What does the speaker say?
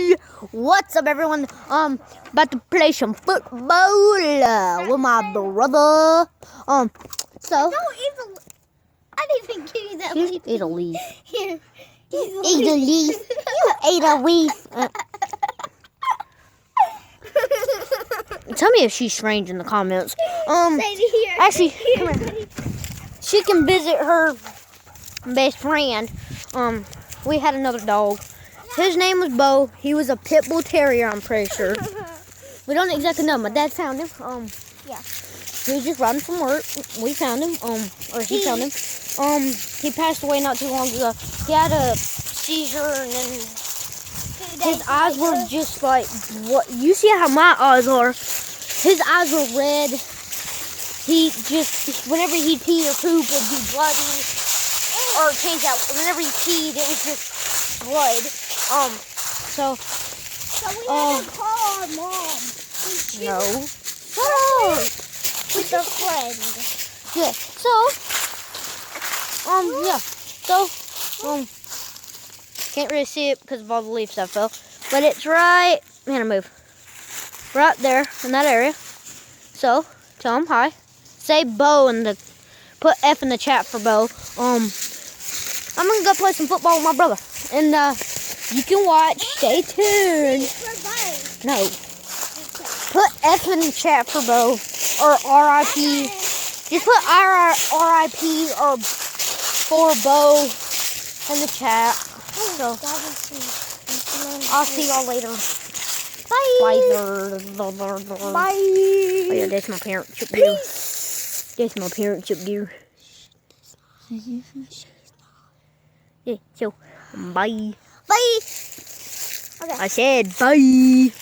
Hey, what's up, everyone? About to play some football with my brother. So I didn't even give you that you leaf. ate a leaf. Here. You ate a leaf. You ate a leaf. Tell me if she's strange in the comments. Here. Actually, come here. She can visit her best friend. We had another dog. His name was Bo. He was a pit bull terrier, I'm pretty sure. We don't exactly know. My dad found him. Yeah. He was just riding from work. We found him. Or he found him. He passed away not too long ago. He had a seizure, and then his eyes were just like what you see how my eyes are. His eyes were red. He just whenever he pee or poop, it'd be bloody. Or change that. Whenever he peed, it was just blood. So we had to call our mom. No. With a friend. Yeah. So, can't really see it because of all the leaves that fell. But it's right, man, I move. Right there in that area. So, tell him hi. Say Bo put F in the chat for Bo. I'm gonna go play some football with my brother. And, you can watch. Stay tuned. No. Put F in the chat for Bo. Or RIP. Just put RIP or for Bo in the chat. So, I'll see y'all later. Bye. Bye. Oh yeah, that's my parent chip gear. That's my parent chip gear. Yeah, so, bye. Bye. Okay. I said bye.